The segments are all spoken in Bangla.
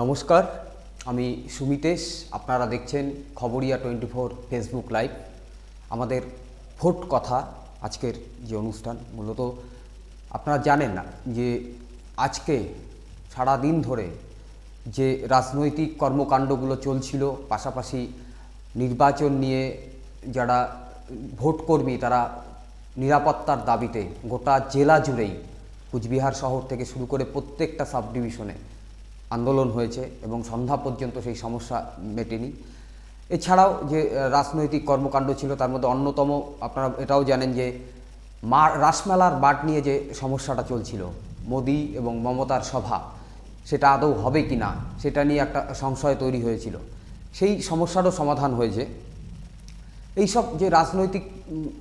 নমস্কার, আমি সুমিতেশ। আপনারা দেখছেন খবরিয়া 24 ফেসবুক লাইভ। আমাদের ভোট কথা আজকের যে অনুষ্ঠান, মূলত আপনারা জানেন না যে আজকে সারা দিন ধরে যে রাজনৈতিক কর্মকাণ্ডগুলো চলছিল, পাশাপাশি নির্বাচন নিয়ে যারা ভোটকর্মী তারা নিরাপত্তার দাবিতে গোটা জেলা জুড়েই কুচবিহার শহর থেকে শুরু করে প্রত্যেকটা সাব ডিভিশনে আন্দোলন হয়েছে এবং সন্ধ্যা পর্যন্ত সেই সমস্যা মেটেনি। এছাড়াও যে রাজনৈতিক কর্মকাণ্ড ছিল তার মধ্যে অন্যতম, আপনারা এটাও জানেন যে রাসমেলার বাট নিয়ে যে সমস্যাটা চলছিল, মোদি এবং মমতার সভা, সেটা আদৌ হবে কি না সেটা নিয়ে একটা সংশয় তৈরি হয়েছিল। সেই সমস্যারও সমাধান হয়েছে। এইসব যে রাজনৈতিক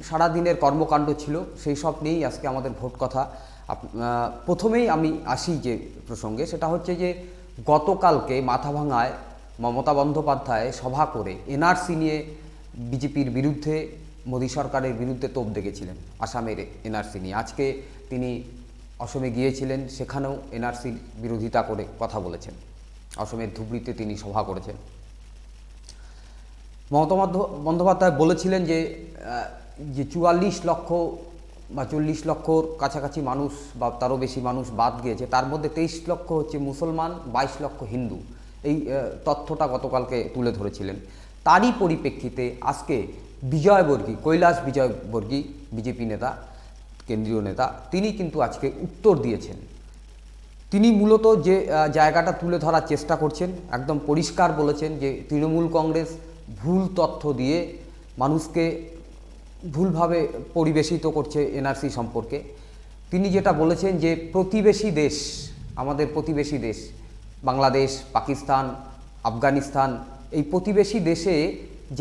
সারাদিনের কর্মকাণ্ড ছিল সেই সব নিয়েই আজকে আমাদের ভোট কথা। প্রথমেই আমি আসি যে প্রসঙ্গে, সেটা হচ্ছে যে গতকালকে মাথাভাঙায় মমতা বন্দ্যোপাধ্যায় সভা করে এনআরসি নিয়ে বিজেপির বিরুদ্ধে, মোদী সরকারের বিরুদ্ধে তোপ দেখেছিলেন আসামের এনআরসি নিয়ে। আজকে তিনি অসমে গিয়েছিলেন, সেখানেও এনআরসির বিরোধিতা করে কথা বলেছেন। অসমের ধুবড়িতে তিনি সভা করেছেন। মমতা বন্দ্যোপাধ্যায় বলেছিলেন যে 44 লক্ষ বা 40 লক্ষর কাছাকাছি মানুষ বা তারও বেশি মানুষ বাদ গিয়েছে, তার মধ্যে 23 লক্ষ হচ্ছে মুসলমান, 22 লক্ষ হিন্দু। এই তথ্যটা গতকালকে তুলে ধরেছিলেন। তারই পরিপ্রেক্ষিতে আজকে বিজয়বর্গী, কৈলাস বিজয়বর্গী, বিজেপি নেতা, কেন্দ্রীয় নেতা, তিনি কিন্তু আজকে উত্তর দিয়েছেন। তিনি মূলত যে জায়গাটা তুলে ধরার চেষ্টা করছেন, একদম পরিষ্কার বলেছেন যে তৃণমূল কংগ্রেস ভুল তথ্য দিয়ে মানুষকে ভুলভাবে পরিবেশিত করছে এনআরসি সম্পর্কে। তিনি যেটা বলেছেন যে প্রতিবেশী দেশ, আমাদের প্রতিবেশী দেশ বাংলাদেশ, পাকিস্তান, আফগানিস্তান, এই প্রতিবেশী দেশে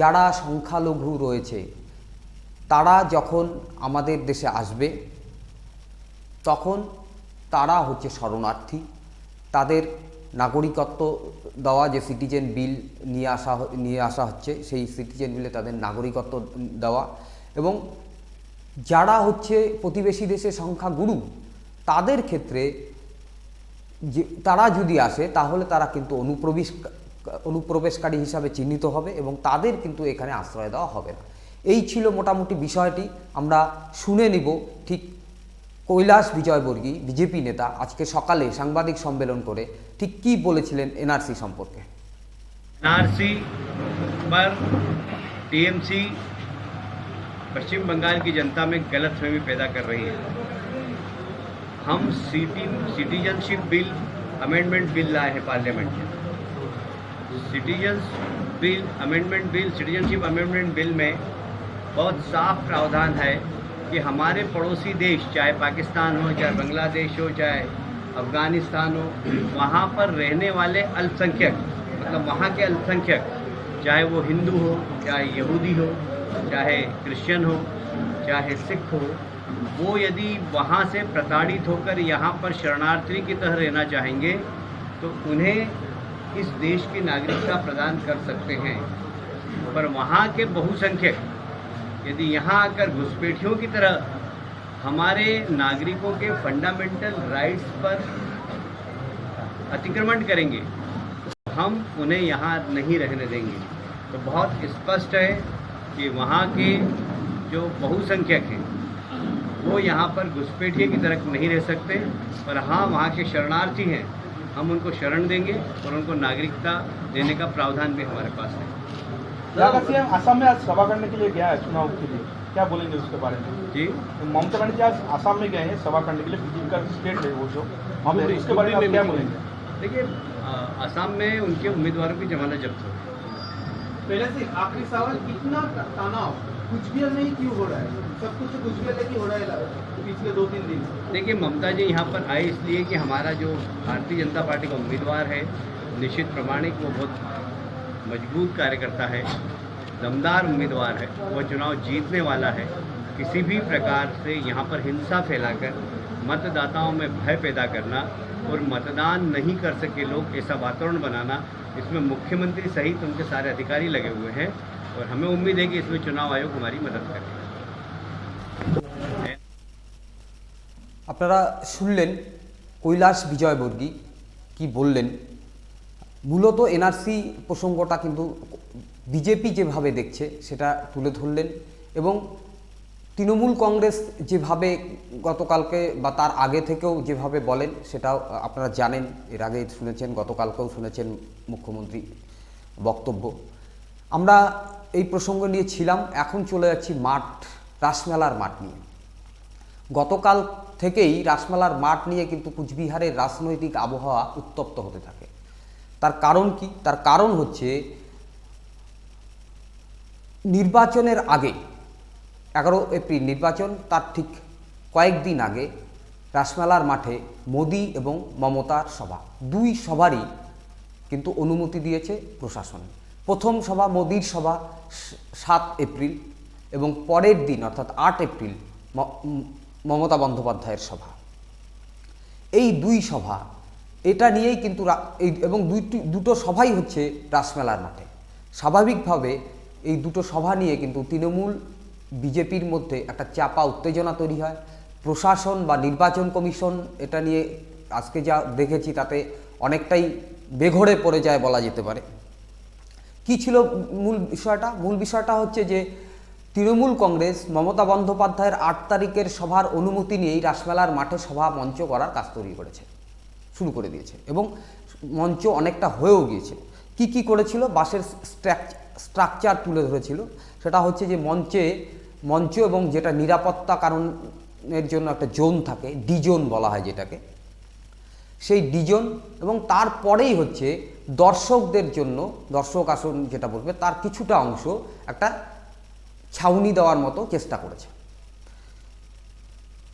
যারা সংখ্যালঘু রয়েছে তারা যখন আমাদের দেশে আসবে তখন তারা হচ্ছে শরণার্থী। তাদের নাগরিকত্ব দেওয়া, যে সিটিজেন বিল নিয়ে আসা হচ্ছে, সেই সিটিজেন বিলে তাদের নাগরিকত্ব দেওয়া, এবং যারা হচ্ছে প্রতিবেশী দেশের সংখ্যাগুরু তাদের ক্ষেত্রে যে তারা যদি আসে তাহলে তারা কিন্তু অনুপ্রবেশকারী হিসাবে চিহ্নিত হবে এবং তাদের কিন্তু এখানে আশ্রয় দেওয়া হবে না। এই ছিল মোটামুটি বিষয়টি। আমরা শুনে নিব ঠিক কৈলাস বিজয়বর্গী বিজেপি নেতা আজকে সকালে সাংবাদিক সম্মেলন করে ঠিক কী বলেছিলেন এনআরসি সম্পর্কে। एनआरसी पर टीएमसी पश्चिम बंगाल की जनता में गलतफहमी पैदा कर रही है। हम सिटीजनशिप बिल अमेंडमेंट बिल लाए हैं पार्लियामेंट में। सिटीजनशिप अमेंडमेंट बिल में बहुत साफ प्रावधान है कि हमारे पड़ोसी देश, चाहे पाकिस्तान हो, चाहे बांग्लादेश हो, चाहे अफगानिस्तान हो, वहाँ पर रहने वाले अल्पसंख्यक, मतलब वहाँ के अल्पसंख्यक, चाहे वो हिंदू हो, चाहे यहूदी हो, चाहे क्रिश्चियन हो, चाहे सिख हो, वो यदि वहाँ से प्रताड़ित होकर यहाँ पर शरणार्थी की तरह रहना चाहेंगे तो उन्हें इस देश की नागरिकता प्रदान कर सकते हैं। पर वहाँ के बहुसंख्यक यदि यहाँ आकर घुसपैठियों की तरह हमारे नागरिकों के फंडामेंटल राइट्स पर अतिक्रमण करेंगे तो हम उन्हें यहाँ नहीं रहने देंगे। तो बहुत स्पष्ट है कि वहाँ के जो बहुसंख्यक हैं वो यहाँ पर घुसपैठिए की तरह नहीं रह सकते, पर हाँ वहाँ के शरणार्थी हैं, हम उनको शरण देंगे और उनको नागरिकता देने का प्रावधान भी हमारे पास है। सीएम असम में आज सभा करने के लिए गया है चुनाव के लिए, क्या बोलेंगे उसके बारे में? जी, ममता बनर्जी आज असम में गए हैं सभा करने के लिए, बीजेपी का स्टेट है वो जो, हम उसके बारे में क्या बोलेंगे? देखिए, असम में उनके उम्मीदवारों की जमानत जब्त हो। पहले से आखिरी सवाल, इतना तनाव कुचबिहार में ही क्यों हो रहा है? सब कुछ कुचबिहार लेके हो रहा है पिछले 2-3 दिन से। देखिए, ममता जी यहाँ पर आए इसलिए कि हमारा जो भारतीय जनता पार्टी का उम्मीदवार है निश्चित प्रमाणिक, वो बहुत मजबूत कार्यकर्ता है, दमदार उम्मीदवार है, वह चुनाव जीतने वाला है। किसी भी प्रकार से यहाँ पर हिंसा फैलाकर मतदाताओं में भय पैदा करना और मतदान नहीं कर सके लोग ऐसा वातावरण बनाना, इसमें मुख्यमंत्री सहित उनके सारे अधिकारी लगे हुए हैं और हमें उम्मीद है कि इसमें चुनाव आयोग हमारी मदद करेगा। আপনারা শুনলেন কৈলাস বিজয়বর্গী কি বললেন। মূলত এনআরসি প্রসঙ্গটা কিন্তু বিজেপি যেভাবে দেখছে সেটা তুলে ধরলেন, এবং তৃণমূল কংগ্রেস যেভাবে গতকালকে বা তার আগে থেকেও যেভাবে বলেন সেটাও আপনারা জানেন, এর আগে শুনেছেন, গতকালকেও শুনেছেন মুখ্যমন্ত্রী বক্তব্য। আমরা এই প্রসঙ্গ নিয়ে ছিলাম, এখন চলে যাচ্ছি রাসমেলার মাঠ নিয়ে। গতকাল থেকেই রাসমেলার মাঠ নিয়ে কিন্তু কুচবিহারের রাজনৈতিক আবহাওয়া উত্তপ্ত হতে থাকে। তার কারণ কি? তার কারণ হচ্ছে নির্বাচনের আগে 11 এপ্রিল নির্বাচন, তার ঠিক কয়েকদিন আগে রাসমেলার মাঠে মোদি এবং মমতার সভা, দুই সভারই কিন্তু অনুমতি দিয়েছে প্রশাসন। প্রথম সভা মোদির সভা 7 এপ্রিল এবং পরের দিন অর্থাৎ 8 এপ্রিল মমতা বন্দ্যোপাধ্যায়ের সভা। এই দুই সভা এটা নিয়েই কিন্তু এবং দুটো সভাই হচ্ছে রাসমেলার মাঠে। স্বাভাবিকভাবে এই দুটো সভা নিয়ে কিন্তু তৃণমূল বিজেপির মধ্যে একটা চাপা উত্তেজনা তৈরি হয়। প্রশাসন বা নির্বাচন কমিশন এটা নিয়ে আজকে যা দেখেছি তাতে অনেকটাই বেঘোরে পড়ে যায় বলা যেতে পারে। কি ছিল মূল বিষয়টা? মূল বিষয়টা হচ্ছে যে তৃণমূল কংগ্রেস মমতা বন্দ্যোপাধ্যায়ের 8 তারিখের সভার অনুমতি নিয়েই রাসমেলার মাঠে সভা মঞ্চ করার কাজ শুরু করে দিয়েছে, এবং মঞ্চ অনেকটা হয়েও গিয়েছে। কি করেছিল? বাঁশের স্ট্রাকচার তুলে ধরেছিল। সেটা হচ্ছে যে মঞ্চ এবং যেটা নিরাপত্তা কারণের জন্য একটা জোন থাকে, ডিজোন বলা হয় যেটাকে, সেই ডিজোন, এবং তারপরেই হচ্ছে দর্শকদের জন্য দর্শক আসন যেটা বলবে তার কিছুটা অংশ একটা ছাউনি দেওয়ার মতো চেষ্টা করেছে।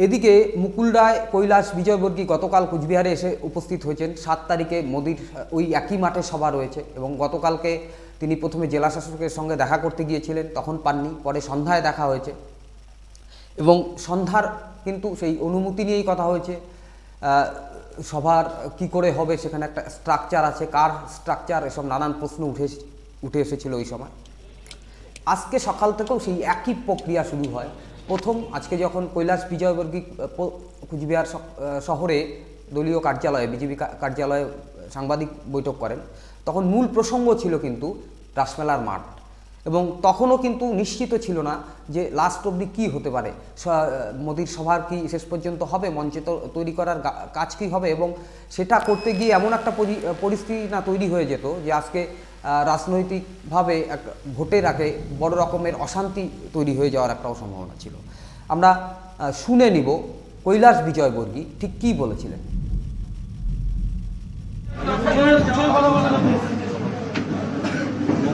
এদিকে মুকুল রায়, কৈলাস বিজয়বর্গী গতকাল কুচবিহারে এসে উপস্থিত হয়েছেন। 7 তারিখে মোদির ওই একই মাঠে সভা রয়েছে, এবং গতকালকে তিনি প্রথমে জেলা শাসকের সঙ্গে দেখা করতে গিয়েছিলেন, তখন পাননি, পরে সন্ধ্যায় দেখা হয়েছে, এবং সন্ধ্যার কিন্তু সেই অনুমতি নিয়েই কথা হয়েছে। সভার কি করে হবে, সেখানে একটা স্ট্রাকচার আছে, কার স্ট্রাকচার, এসব নানান প্রশ্ন উঠে এসেছিল ওই সময়। আজকে সকাল থেকেও সেই একই প্রক্রিয়া শুরু হয়। আজকে যখন কৈলাস বিজয়বর্গী কুচবিহার শহরে দলীয় কার্যালয়ে, বিজেপি কার্যালয়ে সাংবাদিক বৈঠক করেন, তখন মূল প্রসঙ্গ ছিল কিন্তু রাসমেলার মাঠ, এবং তখনও কিন্তু নিশ্চিত ছিল না যে লাস্ট অবধি কী হতে পারে, মোদির সভার কি শেষ পর্যন্ত হবে, মঞ্চে তৈরি করার কাজ কী হবে, এবং সেটা করতে গিয়ে এমন একটা পরিস্থিতি না তৈরি হয়ে যেত যে আজকে রাজনৈতিকভাবে একটা ভোটের আগে বড় রকমের অশান্তি তৈরি হয়ে যাওয়ার একটাও সম্ভাবনা ছিল। আমরা শুনে নিব কৈলাস বিজয়বর্গী ঠিক কী বলেছিলেন।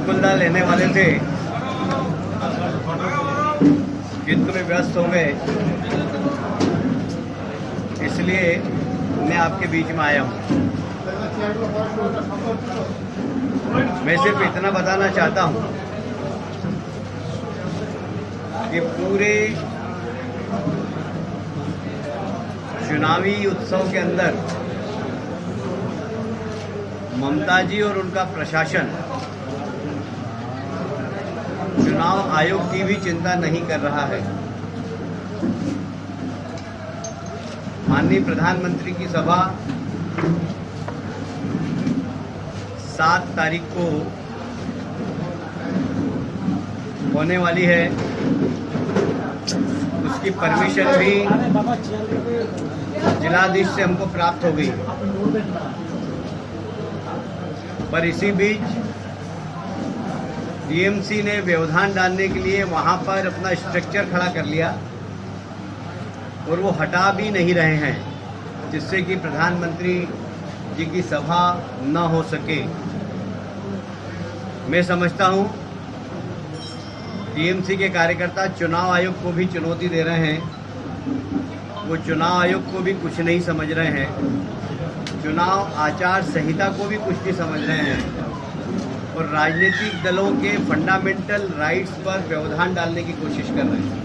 मुकुलदा लेने वाले थे, किंतु में व्यस्त हो गए, इसलिए मैं आपके बीच में आया हूँ। मैं सिर्फ इतना बताना चाहता हूँ कि पूरे चुनावी उत्सव के अंदर ममता जी और उनका प्रशासन चुनाव आयोग की भी चिंता नहीं कर रहा है। माननीय प्रधानमंत्री की सभा 7 तारीख को होने वाली है, उसकी परमिशन भी जिलाधीश से हमको प्राप्त हो गई, पर इसी बीच टीएमसी ने व्यवधान डालने के लिए वहां पर अपना स्ट्रक्चर खड़ा कर लिया और वो हटा भी नहीं रहे हैं, जिससे कि प्रधानमंत्री जी की सभा न हो सके। मैं समझता हूं टीएमसी के कार्यकर्ता चुनाव आयोग को भी चुनौती दे रहे हैं, वो चुनाव आयोग को भी कुछ नहीं समझ रहे हैं, चुनाव आचार संहिता को भी कुछ नहीं समझ रहे हैं, और राजनीतिक दलों के फंडामेंटल राइट्स पर व्यवधान डालने की कोशिश कर रहे हैं।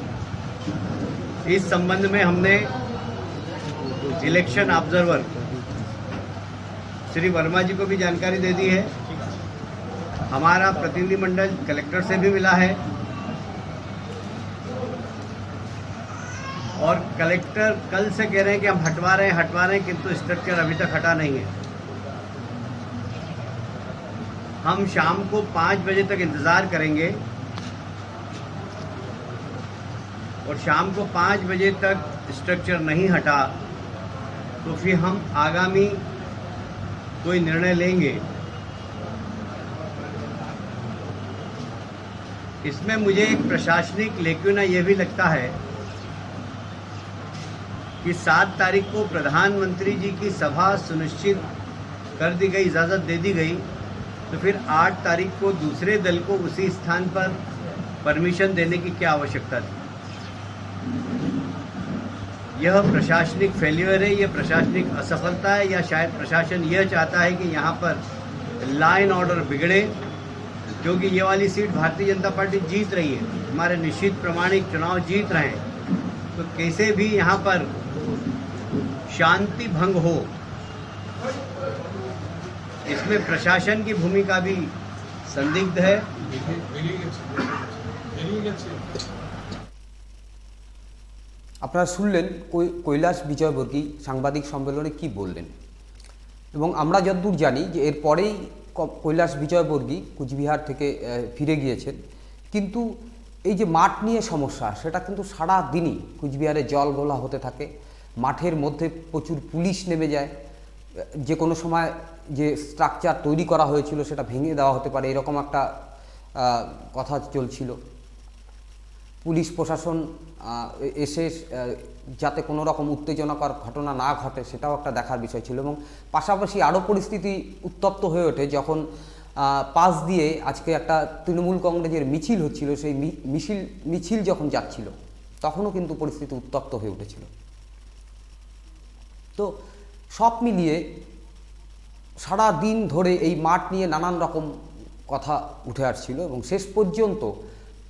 इस संबंध में हमने इलेक्शन ऑब्जर्वर श्री वर्मा जी को भी जानकारी दे दी है। हमारा प्रतिनिधिमंडल कलेक्टर से भी मिला है, और कलेक्टर कल से कह रहे हैं कि हम हटवा रहे हैं, किंतु स्ट्रक्चर अभी तक हटा नहीं है। हम शाम को 5 बजे तक इंतज़ार करेंगे और शाम को 5 बजे तक स्ट्रक्चर नहीं हटा तो फिर हम आगामी कोई निर्णय लेंगे। इसमें मुझे एक प्रशासनिक लेक्यूना यह भी लगता है कि 7 तारीख को प्रधानमंत्री जी की सभा सुनिश्चित कर दी गई, इजाज़त दे दी गई, तो फिर 8 तारीख को दूसरे दल को उसी स्थान पर परमिशन देने की क्या आवश्यकता थी। यह प्रशासनिक फेल्यूर है, यह प्रशासनिक असफलता है, या शायद प्रशासन यह चाहता है कि यहाँ पर लॉ एंड ऑर्डर बिगड़े, क्योंकि ये वाली सीट भारतीय जनता पार्टी जीत रही है, हमारे निश्चित प्रमाणिक चुनाव जीत रहे हैं, तो कैसे भी यहाँ पर शांति भंग हो, इसमें प्रशासन की भूमिका भी संदिग्ध है। আপনারা শুনলেন কৈলাস বিজয়বর্গী সাংবাদিক সম্মেলনে কি বললেন, এবং আমরা যতদূর জানি যে এরপরেই কৈলাস বিজয়বর্গী কুচবিহার থেকে ফিরে গিয়েছেন, কিন্তু এই যে মাঠ নিয়ে সমস্যা সেটা কিন্তু সারা দিনই কুচবিহারে জল ঘোলা হতে থাকে। মাঠের মধ্যে প্রচুর পুলিশ নেমে যায়, যে কোনো সময় যে স্ট্রাকচার তৈরি করা হয়েছিল সেটা ভেঙে দেওয়া হতে পারে, এরকম একটা কথা চলছিল। পুলিশ প্রশাসন এসে যাতে কোনো রকম উত্তেজনাকর ঘটনা না ঘটে সেটাও একটা দেখার বিষয় ছিল। এবং পাশাপাশি আরও পরিস্থিতি উত্তপ্ত হয়ে ওঠে যখন পাশ দিয়ে আজকে একটা তৃণমূল কংগ্রেসের মিছিল হচ্ছিল, সেই মিছিল যখন যাচ্ছিল তখনও কিন্তু পরিস্থিতি উত্তপ্ত হয়ে উঠেছিল। তো সব মিলিয়ে সারা দিন ধরে এই মাঠ নিয়ে নানান রকম কথা উঠে আসছিল, এবং শেষ পর্যন্ত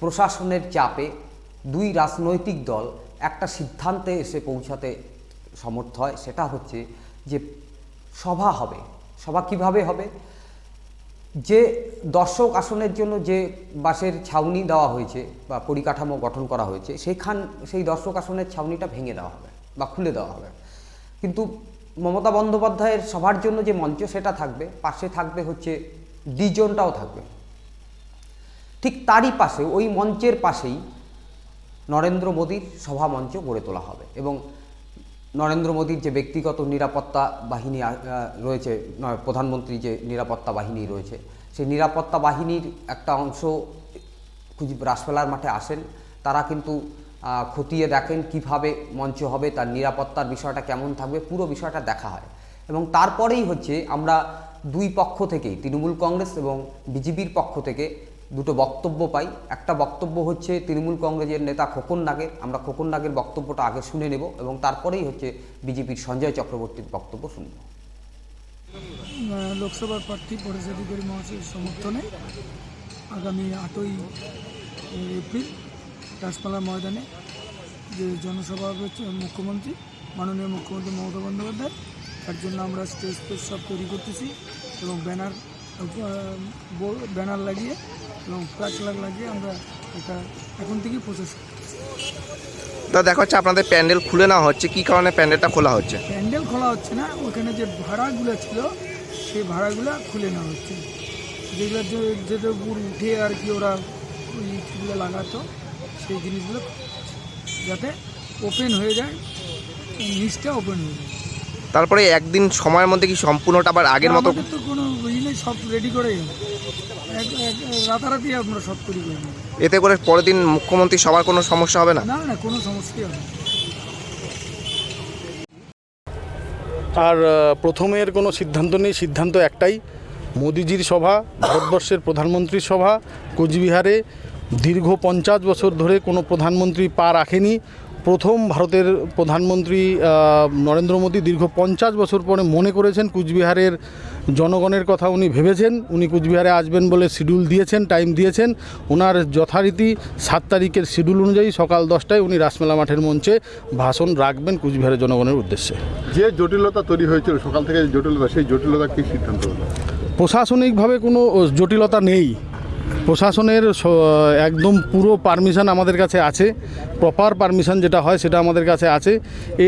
প্রশাসনের চাপে দুই রাজনৈতিক দল একটা সিদ্ধান্তে এসে পৌঁছাতে সমর্থ হয়। সেটা হচ্ছে যে সভা হবে। সভা কিভাবে হবে? যে দর্শক আসনের জন্য যে বাসের ছাউনি দেওয়া হয়েছে বা পরিকাঠামো গঠন করা হয়েছে, সেই দর্শক আসনের ছাউনিটা ভেঙে দেওয়া হবে বা খুলে দেওয়া হবে। কিন্তু মমতা বন্দ্যোপাধ্যায়ের সভার জন্য যে মঞ্চ সেটা থাকবে, পাশে থাকবে হচ্ছে ডিজনটাও থাকবে। ঠিক তারই পাশে, ওই মঞ্চের পাশেই নরেন্দ্র মোদীর সভা মঞ্চ গড়ে তোলা হবে, এবং নরেন্দ্র মোদীর যে ব্যক্তিগত নিরাপত্তা বাহিনী রয়েছে, প্রধানমন্ত্রী যে নিরাপত্তা বাহিনী রয়েছে, সেই নিরাপত্তা বাহিনীর একটা অংশ রাসমেলার মাঠে আসেন। তারা কিন্তু খতিয়ে দেখেন কিভাবে মঞ্চ হবে, তার নিরাপত্তার বিষয়টা কেমন থাকবে, পুরো বিষয়টা দেখা হয়। এবং তারপরেই হচ্ছে আমরা দুই পক্ষ থেকেই, তৃণমূল কংগ্রেস এবং বিজেপির পক্ষ থেকে দুটো বক্তব্য পাই। একটা বক্তব্য হচ্ছে তৃণমূল কংগ্রেসের নেতা খোকন নাগের, আমরা খোকন নাগের বক্তব্যটা আগে শুনে নেব, এবং তারপরেই হচ্ছে বিজেপির সঞ্জয় চক্রবর্তীর বক্তব্য শুনব। লোকসভার প্রার্থী পরেশ অধিকারী মহাশয়ের সমর্থনে আগামী 8ই এপ্রিল রাসমেলা ময়দানে যে জনসভা হচ্ছে মাননীয় মুখ্যমন্ত্রী মমতা বন্দ্যোপাধ্যায়, তার জন্য আমরা স্টেজ ফেজ সব তৈরি করতেছি, এবং ব্যানার লাগিয়ে এবং ফ্ল্যাগ লাগিয়ে আমরা এটা এখন থেকেই প্রসেস করতেছি। তা দেখা হচ্ছে আপনাদের প্যান্ডেল খুলে নেওয়া হচ্ছে, কী কারণে প্যান্ডেলটা খোলা হচ্ছে? প্যান্ডেল খোলা হচ্ছে না, ওখানে যে ভাড়াগুলো ছিল সেই ভাড়াগুলো খুলে নেওয়া হচ্ছে, যেগুলো যেটা উপর উঠে আর কি ওরা ওই ইটগুলো লাগাতো, সেই জিনিসগুলো যাতে ওপেন হয়ে যায়, নিচটা ওপেন হয়ে যায়। তারপরে একদিন সময়ের মধ্যে কি সম্পূর্ণটা আবার আগের মতো? তো কোনো নেই, সব রেডি করে রাতারাতি আমরা সব তৈরি করে নেব। এতে করে পরের দিন মুখ্যমন্ত্রী সবার কোনো সমস্যা হবে না? না না, কোনো সমস্যাই হবে না। আর প্রথমের কোনো সিদ্ধান্ত নেই, সিদ্ধান্ত একটাই, মোদিজির সভা, ভারতবর্ষের প্রধানমন্ত্রীর সভা। কোচবিহারে দীর্ঘ 50 বছর ধরে কোনো প্রধানমন্ত্রী পা রাখেনি। প্রথম ভারতের প্রধানমন্ত্রী নরেন্দ্র মোদী দীর্ঘ 50 বছর পরে মনে করেছেন কুচবিহারের জনগণের কথা, উনি ভেবেছেন, উনি কুচবিহারে আসবেন বলে শিডিউল দিয়েছেন, টাইম দিয়েছেন। ওনার যথারীতি 7 তারিখের শিডিউল অনুযায়ী সকাল 10টায় উনি রাসমেলা মাঠের মঞ্চে ভাষণ রাখবেন কুচবিহারের জনগণের উদ্দেশ্যে। যে জটিলতা তৈরি হয়েছিল সকাল থেকে, জটিলতা, সেই জটিলতা কী সিদ্ধান্ত হলো? প্রশাসনিকভাবে কোনো জটিলতা নেই, প্রশাসনের একদম পুরো পারমিশন আমাদের কাছে আছে, প্রপার পারমিশন যেটা হয় সেটা আমাদের কাছে আছে।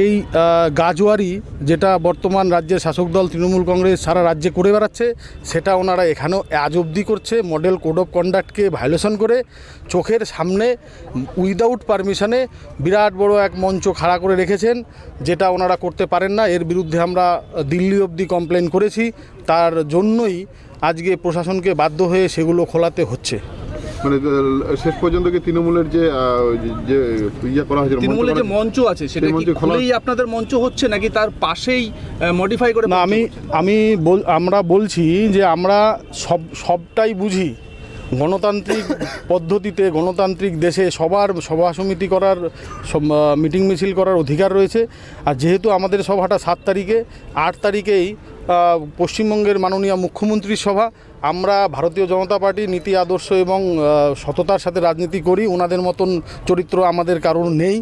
এই গাজওয়ারি যেটা বর্তমান রাজ্যের শাসক দল তৃণমূল কংগ্রেস সারা রাজ্যে করে বেড়াচ্ছে, সেটা ওনারা এখানেও আজ অবধি করছে, মডেল কোড অফ কন্ডাক্টকে ভায়োলেশন করে চোখের সামনে উইদাউট পারমিশনে বিরাট বড় এক মঞ্চ খাড়া করে রেখেছেন, যেটা ওনারা করতে পারেন না। এর বিরুদ্ধে আমরা দিল্লি অবধি কমপ্লেন করেছি, তার জন্যই আজকে প্রশাসনকে বাধ্য হয়ে সেগুলো খোলাতে হচ্ছে। মানে শেষ পর্যন্ত কি তৃণমূলের যে ইয়ে করা হয়েছে, তৃণমূলের যে মঞ্চ আছে সেটা সেই কি মঞ্চে খোলা- খুলেই আপনাদের মঞ্চ হচ্ছে নাকি তার পাশেই মডিফাই করে না, মঞ্চ হচ্ছে? আমরা বলছি যে আমরা সবটাই বুঝি। গণতান্ত্রিক পদ্ধতিতে গণতান্ত্রিক দেশে সবার সভা সমিতি করার, মিটিং মিছিল করার অধিকার রয়েছে। আর যেহেতু আমাদের সভাটা 7 তারিখে, 8 তারিখেই পশ্চিমবঙ্গের মাননীয় মুখ্যমন্ত্রীর সভা, আমরা ভারতীয় জনতা পার্টি নীতি আদর্শ এবং সততার সাথে রাজনীতি করি। ওনাদের মতন চরিত্র আমাদের কারোর নেই।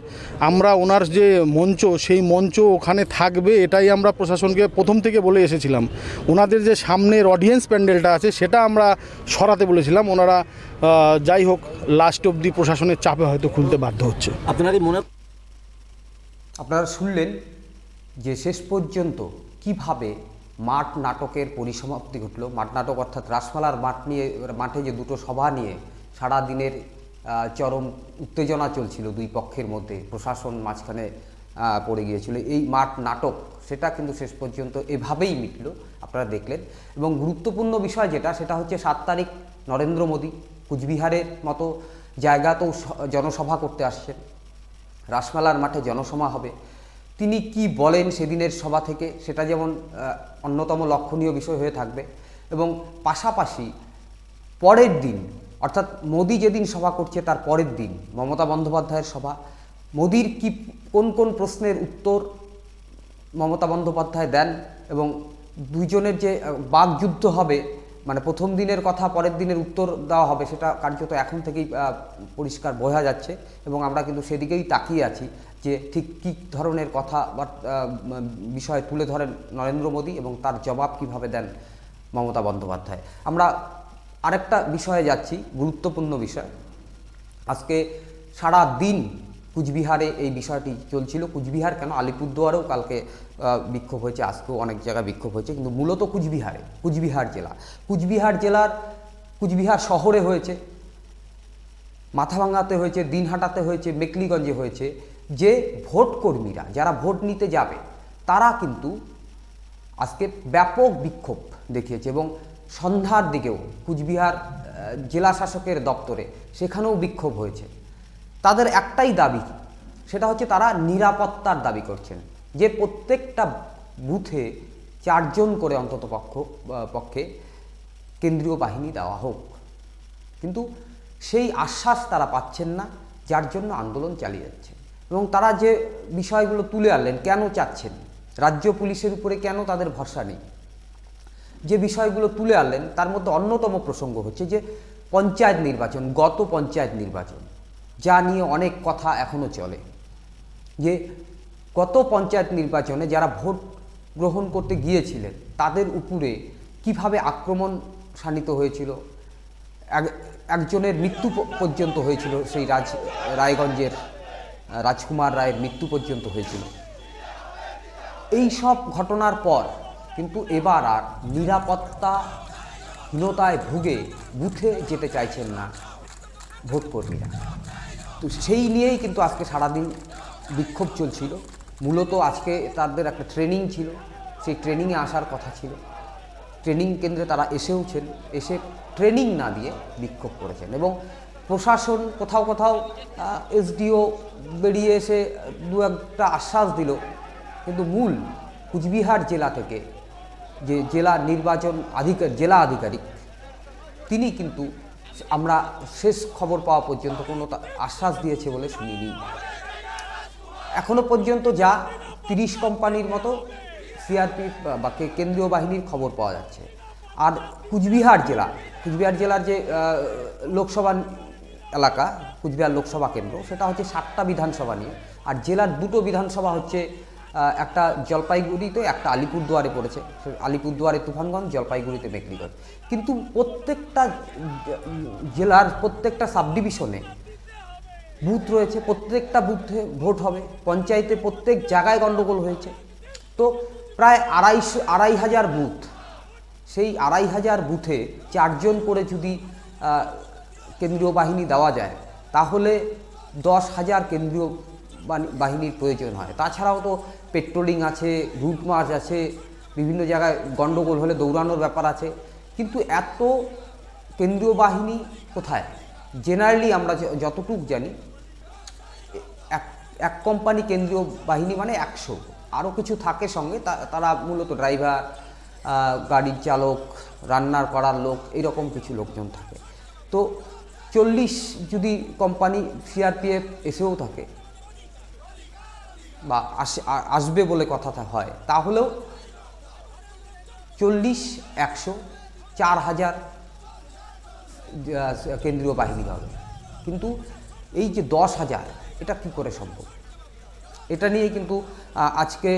আমরা ওনার যে মঞ্চ, সেই মঞ্চ ওখানে থাকবে, এটাই আমরা প্রশাসনকে প্রথম থেকে বলে এসেছিলাম। ওনাদের যে সামনের অডিয়েন্স প্যান্ডেলটা আছে সেটা আমরা সরাতে বলেছিলাম। ওনারা যাই হোক লাস্ট অবধি প্রশাসনের চাপে হয়তো খুলতে বাধ্য হচ্ছে। আপনারা শুনলেন যে শেষ পর্যন্ত কিভাবে মাঠ নাটকের পরিসমাপ্তি ঘটল। মাঠ নাটক অর্থাৎ রাসমেলার মাঠে যে দুটো সভা নিয়ে সারা দিনের চরম উত্তেজনা চলছিল দুই পক্ষের মধ্যে, প্রশাসন মাঝখানে পড়ে গিয়েছিল। এই মাঠ নাটক সেটা কিন্তু শেষ পর্যন্ত এভাবেই মিটল, আপনারা দেখলেন। এবং গুরুত্বপূর্ণ বিষয় যেটা, সেটা হচ্ছে 7 তারিখ নরেন্দ্র মোদী কুচবিহারের মতো জায়গাতেও জনসভা করতে আসছেন। রাসমেলার মাঠে জনসভা হবে। তিনি কি বলেন সেদিনের সভা থেকে, সেটা যেমন অন্যতম লক্ষণীয় বিষয় হয়ে থাকবে। এবং পাশাপাশি পরের দিন, অর্থাৎ মোদি যেদিন সভা করছে তার পরের দিন মমতা বন্দ্যোপাধ্যায়ের সভা। মোদির কি কোন কোন প্রশ্নের উত্তর মমতা বন্দ্যোপাধ্যায় দেন, এবং দুইজনের যে বাকযুদ্ধ হবে, মানে প্রথম দিনের কথা পরের দিনের উত্তর দেওয়া হবে, সেটা কার্যত এখন থেকেই পরিষ্কার বোঝা যাচ্ছে। এবং আমরা কিন্তু সেদিকেই তাকিয়ে আছি যে ঠিক কী ধরনের কথা বা বিষয় তুলে ধরেন নরেন্দ্র মোদী এবং তার জবাব কিভাবে দেন মমতা বন্দ্যোপাধ্যায়। আমরা আরেকটা বিষয়ে যাচ্ছি, গুরুত্বপূর্ণ বিষয়। আজকে সারা দিন কুচবিহারে এই বিষয়টি চলছিল। কুচবিহার কেন, আলিপুরদুয়ারেও কালকে বিক্ষোভ হয়েছে, আজকেও অনেক জায়গায় বিক্ষোভ হয়েছে, কিন্তু মূলত কুচবিহারে, কুচবিহার জেলার কুচবিহার শহরে হয়েছে, মাথাভাঙাতে হয়েছে, দিনহাটাতে হয়েছে, মেকলিগঞ্জে হয়েছে। যে ভোট কর্মীরা যারা ভোট নিতে যাবে তারা কিন্তু আজকে ব্যাপক বিক্ষোভ দেখিয়েছে। এবং সন্ধ্যার দিকেও কুচবিহার জেলা শাসকের দপ্তরে সেখানেও বিক্ষোভ হয়েছে। তাদের একটাই দাবি, সেটা হচ্ছে তারা নিরাপত্তার দাবি করছেন, যে প্রত্যেকটা বুথে 4 জন করে অন্তত পক্ষে কেন্দ্রীয় বাহিনী দেওয়া হোক। কিন্তু সেই আশ্বাস তারা পাচ্ছেন না, যার জন্য আন্দোলন চালিয়ে যাচ্ছে। এবং তারা যে বিষয়গুলো তুলে আনলেন, কেন চাচ্ছেন, রাজ্য পুলিশের উপরে কেন তাদের ভরসা নেই, যে বিষয়গুলো তুলে আনলেন তার মধ্যে অন্যতম প্রসঙ্গ হচ্ছে যে পঞ্চায়েত নির্বাচন, গত পঞ্চায়েত নির্বাচন, যা নিয়ে অনেক কথা এখনও চলে, যে গত পঞ্চায়েত নির্বাচনে যারা ভোট গ্রহণ করতে গিয়েছিলেন তাদের উপরে কিভাবে আক্রমণ শানিত হয়েছিল, একজনের মৃত্যু পর্যন্ত হয়েছিল, সেই রায়গঞ্জের রাজকুমার রায়ের মৃত্যু পর্যন্ত হয়েছিল। এই সব ঘটনার পর কিন্তু এবার আর নিরাপত্তাহীনতায় ভুগে বুথে যেতে চাইছেন না ভোটকর্মীরা। তো সেই নিয়েই কিন্তু আজকে সারাদিন বিক্ষোভ চলছিল। মূলত আজকে তাদের একটা ট্রেনিং ছিল, সেই ট্রেনিংয়ে আসার কথা ছিল। ট্রেনিং কেন্দ্রে তারা এসেওছেন, এসে ট্রেনিং না দিয়ে বিক্ষোভ করেছেন। এবং প্রশাসন কোথাও কোথাও এসডিও বেরিয়ে এসে দু একটা আশ্বাস দিল, কিন্তু মূল কুচবিহার জেলা থেকে যে জেলা নির্বাচন জেলা আধিকারিক, তিনি কিন্তু আমরা শেষ খবর পাওয়া পর্যন্ত কোনো আশ্বাস দিয়েছে বলে শুনিনি। এখনো পর্যন্ত যা 30 কোম্পানির মতো সিআরপিএফ বা কেন্দ্রীয় বাহিনীর খবর পাওয়া যাচ্ছে। আর কুচবিহার জেলার যে লোকসভা এলাকা, কুচবিহার লোকসভা কেন্দ্র, সেটা হচ্ছে 7টা বিধানসভা নিয়ে। আর জেলার 2টো বিধানসভা হচ্ছে একটা জলপাইগুড়িতে, একটা আলিপুরদুয়ারে পড়েছে, আলিপুরদুয়ারে তুফানগঞ্জ, জলপাইগুড়িতে মেকলিগঞ্জ। কিন্তু প্রত্যেকটা জেলার প্রত্যেকটা সাব ডিভিশনে বুথ রয়েছে, প্রত্যেকটা বুথে ভোট হবে, পঞ্চায়েতে প্রত্যেক জায়গায় গণ্ডগোল হয়েছে। তো প্রায় 2,500 বুথ, সেই 2,500 বুথে 4 জন করে যদি কেন্দ্রীয় বাহিনী দেওয়া যায় তাহলে 10,000 কেন্দ্রীয় বাহিনীর প্রয়োজন হয়। তাছাড়াও তো পেট্রোলিং আছে, রুট মার্চ আছে, বিভিন্ন জায়গায় গণ্ডগোল হলে দৌড়ানোর ব্যাপার আছে। কিন্তু এত কেন্দ্রীয় বাহিনী কোথায়? জেনারেলি আমরা যতটুকু জানি এক কোম্পানি কেন্দ্রীয় বাহিনী মানে 100, আরও কিছু থাকে সঙ্গে, তারা মূলত ড্রাইভার, গাড়ির চালক, রান্নার করার লোক, এরকম কিছু লোকজন থাকে। তো 40 যদি কোম্পানি সিআরপিএফ এসেও থাকে বা আসবে বলে কথা হয়, তাহলেও 40, 100, 4,000 কেন্দ্রীয় বাহিনী হবে। কিন্তু এই যে 10,000, এটা কি করে সম্ভব? এটা নিয়ে কিন্তু আজকে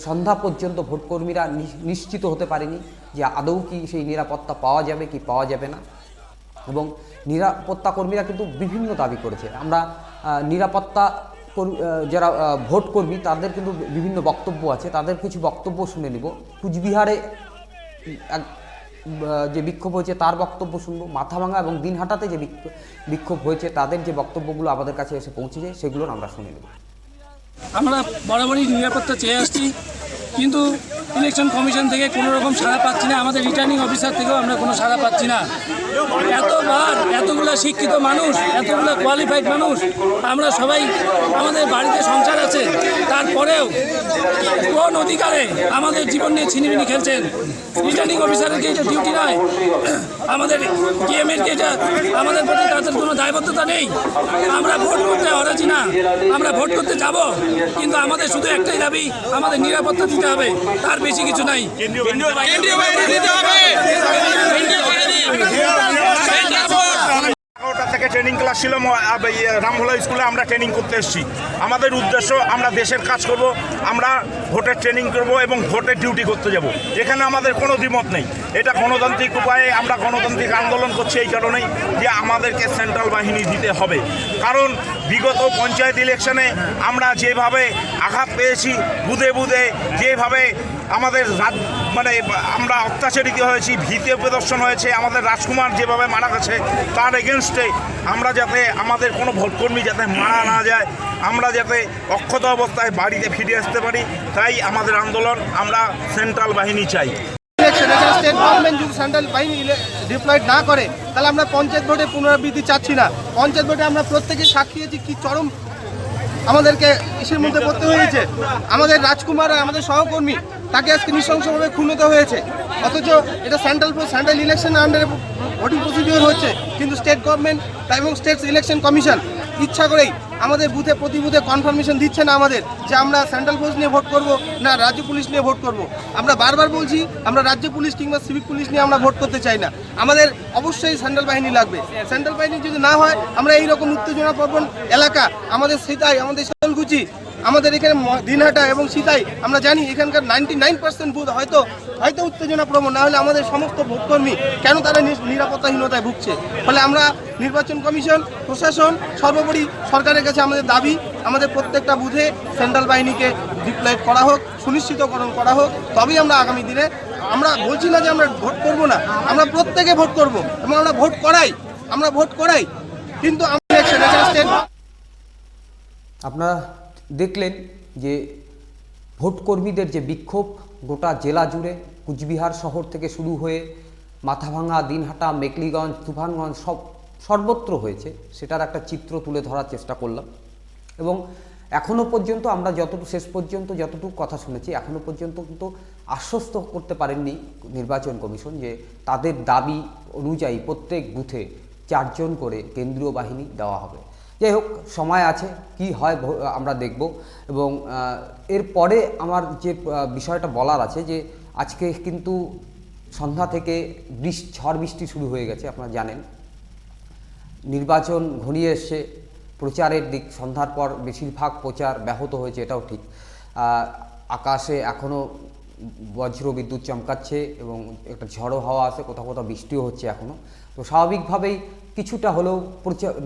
সন্ধ্যা পর্যন্ত ভোটকর্মীরা নিশ্চিত হতে পারেনি যে আদৌ কি সেই নিরাপত্তা পাওয়া যাবে কি পাওয়া যাবে না। এবং নিরাপত্তা কর্মীরা কিন্তু বিভিন্ন দাবি করেছে। আমরা নিরাপত্তা যারা ভোট কর্মী তাদের কিন্তু বিভিন্ন বক্তব্য আছে, তাদের কিছু বক্তব্য শুনে নিব। কুচবিহারে যে বিক্ষোভ হয়েছে তার বক্তব্য শুনবো, মাথাভাঙা এবং দিনহাটাতে যে বিক্ষোভ হয়েছে তাদের যে বক্তব্যগুলো আমাদের কাছে এসে পৌঁছেছে সেগুলো আমরা শুনে নেব। আমরা বরাবরই নিরাপত্তা চেয়ে আসছি, কিন্তু ইলেকশন কমিশন থেকে কোনো রকম সাড়া পাচ্ছি না, আমাদের রিটার্নিং অফিসার থেকেও আমরা কোনো সাড়া পাচ্ছি না। এতবার এতগুলো শিক্ষিত মানুষ, এতগুলো কোয়ালিফাইড মানুষ, আমরা সবাই আমাদের বাড়িতে সংসার আছে, তারপরেও কোন অধিকারে আমাদের জীবন নিয়ে ছিনিমিনি খেলছেন? রিটার্নিং অফিসারের কি এটা ডিউটি নয়? আমাদের ডিএমের কি এটা আমাদের প্রতি তাদের কোনো দায়বদ্ধতা নেই? আমরা ভোট করতে অরাজি না, আমরা ভোট করতে যাব, কিন্তু আমাদের শুধু একটাই দাবি, আমাদের নিরাপত্তা দিতে হবে, তার বেশি কিছু নাই। থেকে ট্রেনিং ক্লাস ছিল রামভোলা স্কুলে, আমরা ট্রেনিং করতে এসেছি। আমাদের উদ্দেশ্য আমরা দেশের কাজ করব, আমরা ভোটের ট্রেনিং করব এবং ভোটের ডিউটি করতে যাব। এখানে আমাদের কোনো দ্বিমত নেই। এটা গণতান্ত্রিক উপায়ে আমরা গণতান্ত্রিক আন্দোলন করছি এই কারণেই যে আমাদেরকে সেন্ট্রাল বাহিনী দিতে হবে। কারণ বিগত পঞ্চায়েত ইলেকশনে আমরা যেভাবে আঘাত পেয়েছি, বুধে বুধে যেভাবে আমাদের মানে আমরা অত্যাচারিত হয়েছি, ভীতি প্রদর্শন হয়েছে, আমাদের রাজকুমার যেভাবে মারা গেছে, তার এগেনস্টে আমরা যাতে আমাদের কোনো ভোটকর্মী যাতে মারা না যায়, আমরা যাতে অক্ষত অবস্থায় বাড়িতে ফিরে আসতে পারি, তাই আমাদের আন্দোলন। আমরা সেন্ট্রাল বাহিনী চাই। স্টেট গভর্নমেন্ট যদি সেন্ট্রাল বাহিনী ডিপ্লয়েড না করে তাহলে আমরা পঞ্চায়েত ভোটে পুনরাবৃত্তি চাচ্ছি না। পঞ্চায়েত ভোটে আমরা প্রত্যেকে সাক্ষী হয়েছি কি চরম আমাদেরকে ইসের মধ্যে পড়তে হয়েছে। আমাদের রাজকুমার আমাদের সহকর্মী তাকে আজকে নৃশংসভাবে খুনিত হয়েছে, অথচ এটা সেন্ট্রাল ইলেকশন আন্ডারে ভোটিং প্রসিডিওর হচ্ছে। কিন্তু স্টেট গভর্নমেন্ট এবং স্টেট ইলেকশন কমিশন ইচ্ছা করেই আমাদের বুথে প্রতি বুথে কনফার্মেশন দিচ্ছে না আমাদের যে আমরা সেন্ট্রাল পুলিশ নিয়ে ভোট করব না রাজ্য পুলিশ নিয়ে ভোট করব। আমরা বারবার বলছি আমরা রাজ্য পুলিশ কিংবা সিভিক পুলিশ নিয়ে আমরা ভোট করতে চাই না, আমাদের অবশ্যই সেন্ট্রাল বাহিনী লাগবে। সেন্ট্রাল বাহিনী যদি না হয় আমরা এইরকম উত্তেজনাপ্রবণ এলাকা আমাদের সিতাই, আমাদের শীতলকুচি, আমাদের এখানে দিনহাটা এবং সিতাই, আমরা জানি এখানকার 99% বুথ হয়তো উত্তেজনাপ্রবণ, না হলে আমাদের সমস্ত ভোটকর্মী কেন তারা নিরাপত্তাহীনতায় ভুগছে। ফলে আমরা নির্বাচন কমিশন, প্রশাসন, সর্বোপরি সরকারের কাছে আমাদের দাবি, আমাদের প্রত্যেকটা বুথে সেন্ট্রাল বাহিনীকে ডিপ্লয়েড করা হোক, সুনিশ্চিতকরণ করা হোক, তবেই আমরা আগামী দিনে, আমরা বলছি না যে আমরা ভোট করব না, আমরা প্রত্যেকে ভোট করব এবং আমরা ভোট করাই কিন্তু আপনারা দেখলেন যে ভোটকর্মীদের যে বিক্ষোভ গোটা জেলা জুড়ে, কুচবিহার শহর থেকে শুরু হয়ে মাথাভাঙা, দিনহাটা, মেকলিগঞ্জ, তুফানগঞ্জ সর্বত্র হয়েছে, সেটার একটা চিত্র তুলে ধরার চেষ্টা করলাম। এবং এখনও পর্যন্ত আমরা শেষ পর্যন্ত যতটুকু কথা শুনেছি, এখনও পর্যন্ত কিন্তু আশ্বস্ত করতে পারেননি নির্বাচন কমিশন যে তাদের দাবি অনুযায়ী প্রত্যেক বুথে 4 জন করে কেন্দ্রীয় বাহিনী দেওয়া হবে। যাই হোক, সময় আছে, কি হয় আমরা দেখব। এবং এরপরে আমার যে বিষয়টা বলার আছে যে আজকে কিন্তু সন্ধ্যা থেকে ঝড় বৃষ্টি শুরু হয়ে গেছে, আপনারা জানেন। নির্বাচন ঘনিয়ে এসছে, প্রচারের দিক, সন্ধ্যার পর বেশিরভাগ প্রচার ব্যাহত হয়েছে, এটাও ঠিক। আকাশে এখনও বজ্র বিদ্যুৎ চমকাচ্ছে এবং একটা ঝড়ো হাওয়া আছে, কোথাও কোথাও বৃষ্টিও হচ্ছে এখনও। তো স্বাভাবিকভাবেই কিছুটা হলেও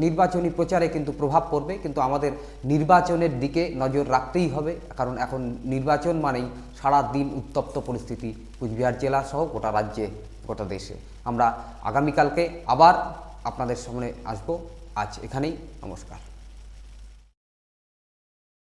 নির্বাচনী প্রচারে কিন্তু প্রভাব পড়বে, কিন্তু আমাদের নির্বাচনের দিকে নজর রাখতেই হবে, কারণ এখন নির্বাচন মানেই সারা দিন উত্তপ্ত পরিস্থিতি কুচবিহার জেলা সহ গোটা রাজ্যে, গোটা দেশে। আমরা আগামীকালকে আবার আপনাদের সামনে আসব। আজ এখানেই, নমস্কার।